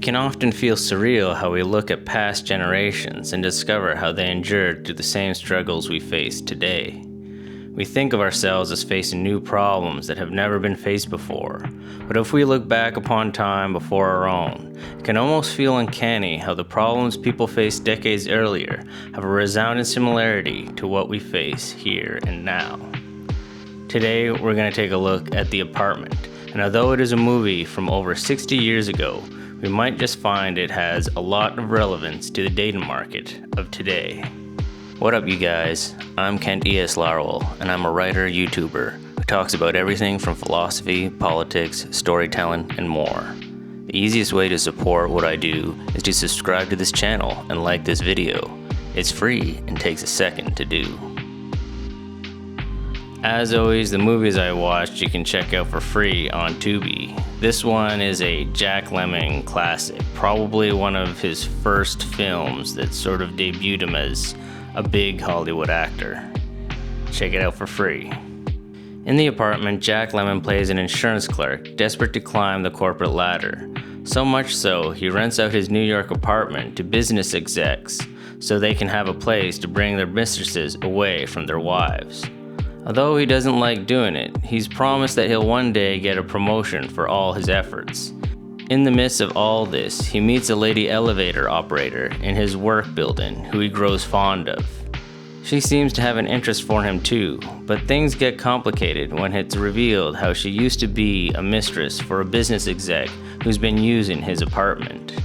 can often feel surreal how we look at past generations and discover how they endured through the same struggles we face today. We think of ourselves as facing new problems that have never been faced before, but if we look back upon time before our own, it can almost feel uncanny how the problems people faced decades earlier have a resounding similarity to what we face here and now. Today, we're going to take a look at The Apartment, and although it is a movie from over 60 years ago, we might just find it has a lot of relevance to the dating market of today. What up, you guys? I'm Kent E.S. Larwill, and I'm a writer YouTuber who talks about everything from philosophy, politics, storytelling, and more. The easiest way to support what I do is to subscribe to this channel and like this video. It's free and takes a second to do. As always, the movies I watched you can check out for free on Tubi. This one is a Jack Lemmon classic, probably one of his first films that sort of debuted him as a big Hollywood actor. Check it out for free. In The Apartment, Jack Lemmon plays an insurance clerk desperate to climb the corporate ladder. So much so, he rents out his New York apartment to business execs so they can have a place to bring their mistresses away from their wives. Although he doesn't like doing it, he's promised that he'll one day get a promotion for all his efforts. In the midst of all this, he meets a lady elevator operator in his work building who he grows fond of. She seems to have an interest for him too, but things get complicated when it's revealed how she used to be a mistress for a business exec who's been using his apartment.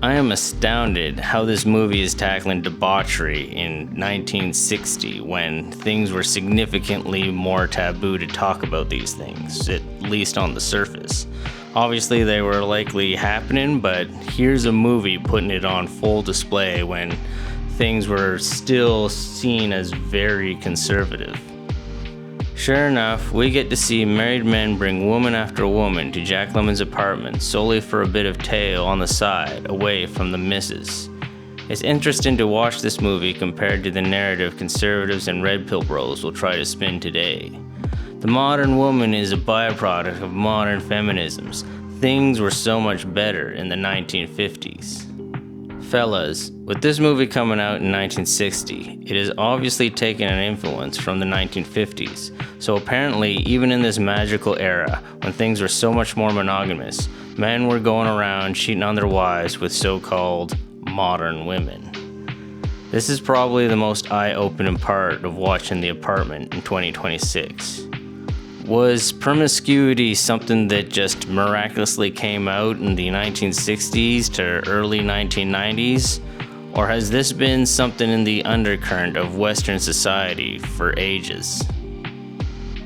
I am astounded how this movie is tackling debauchery in 1960 when things were significantly more taboo to talk about these things, at least on the surface. Obviously they were likely happening, but here's a movie putting it on full display when things were still seen as very conservative. Sure enough, we get to see married men bring woman after woman to Jack Lemmon's apartment solely for a bit of tail on the side, away from the missus. It's interesting to watch this movie compared to the narrative conservatives and Redpill bros will try to spin today. The modern woman is a byproduct of modern feminisms. Things were so much better in the 1950s. Fellas, with this movie coming out in 1960, it has obviously taken an influence from the 1950s. So apparently, even in this magical era, when things were so much more monogamous, men were going around cheating on their wives with so-called modern women. This is probably the most eye-opening part of watching The Apartment in 2026. Was promiscuity something that just miraculously came out in the 1960s to early 1990s? Or has this been something in the undercurrent of Western society for ages?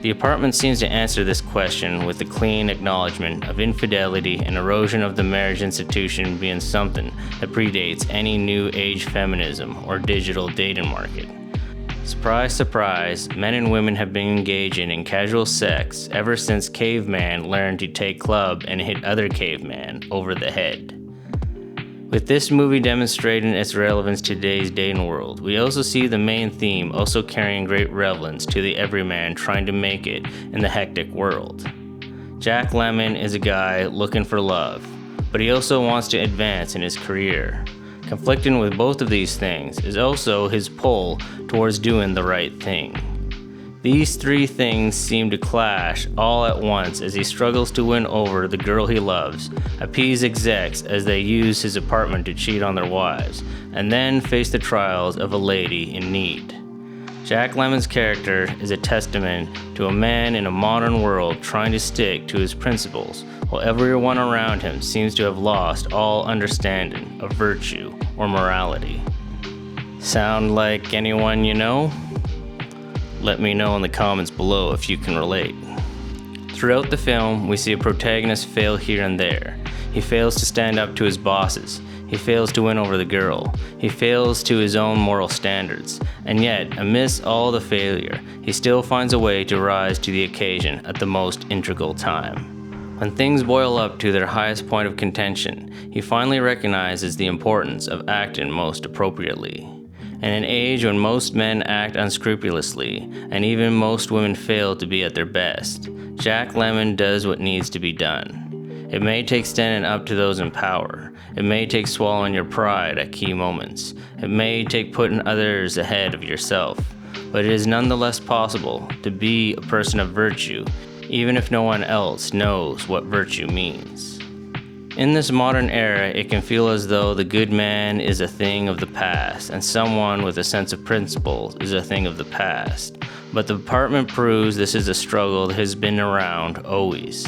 The Apartment seems to answer this question with a clean acknowledgement of infidelity and erosion of the marriage institution being something that predates any new age feminism or digital dating market. Surprise, surprise, men and women have been engaging in casual sex ever since caveman learned to take club and hit other caveman over the head. With this movie demonstrating its relevance to today's dating world, we also see the main theme also carrying great relevance to the everyman trying to make it in the hectic world. Jack Lemmon is a guy looking for love, but he also wants to advance in his career. Conflicting with both of these things is also his pull towards doing the right thing. These three things seem to clash all at once as he struggles to win over the girl he loves, appease execs as they use his apartment to cheat on their wives, and then face the trials of a lady in need. Jack Lemmon's character is a testament to a man in a modern world trying to stick to his principles, while everyone around him seems to have lost all understanding of virtue or morality. Sound like anyone you know? Let me know in the comments below if you can relate. Throughout the film, we see a protagonist fail here and there. He fails to stand up to his bosses. He fails to win over the girl. He fails to his own moral standards. And yet, amidst all the failure, he still finds a way to rise to the occasion at the most integral time. When things boil up to their highest point of contention, he finally recognizes the importance of acting most appropriately. In an age when most men act unscrupulously, and even most women fail to be at their best, Jack Lemmon does what needs to be done. It may take standing up to those in power. It may take swallowing your pride at key moments. It may take putting others ahead of yourself. But it is nonetheless possible to be a person of virtue, even if no one else knows what virtue means. In this modern era, it can feel as though the good man is a thing of the past, and someone with a sense of principle is a thing of the past. But the apartment proves this is a struggle that has been around always.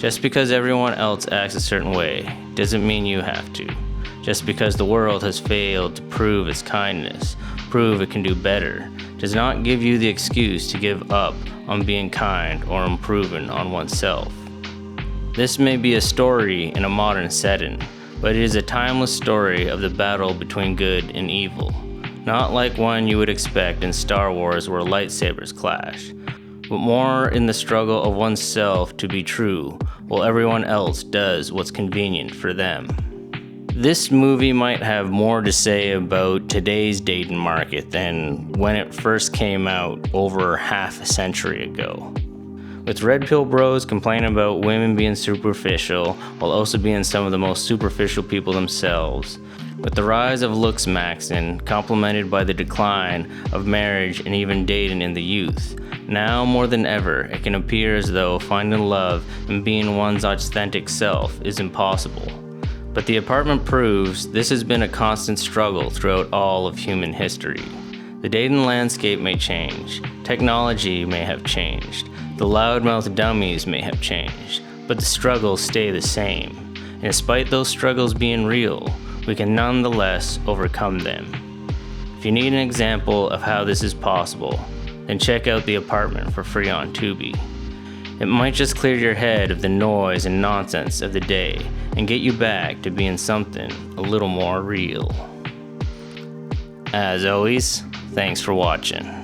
Just because everyone else acts a certain way doesn't mean you have to. Just because the world has failed to prove its kindness, prove it can do better, does not give you the excuse to give up on being kind or improving on oneself. This may be a story in a modern setting, but it is a timeless story of the battle between good and evil. Not like one you would expect in Star Wars where lightsabers clash, but more in the struggle of oneself to be true while everyone else does what's convenient for them. This movie might have more to say about today's dating market than when it first came out over half a century ago. With Redpill bros complaining about women being superficial while also being some of the most superficial people themselves. With the rise of looks maxing, complemented by the decline of marriage and even dating in the youth, now more than ever it can appear as though finding love and being one's authentic self is impossible. But the apartment proves this has been a constant struggle throughout all of human history. The dating landscape may change, technology may have changed, the loudmouth dummies may have changed, but the struggles stay the same. And despite those struggles being real, we can nonetheless overcome them. If you need an example of how this is possible, then check out The Apartment for free on Tubi. It might just clear your head of the noise and nonsense of the day and get you back to being something a little more real. As always, thanks for watching.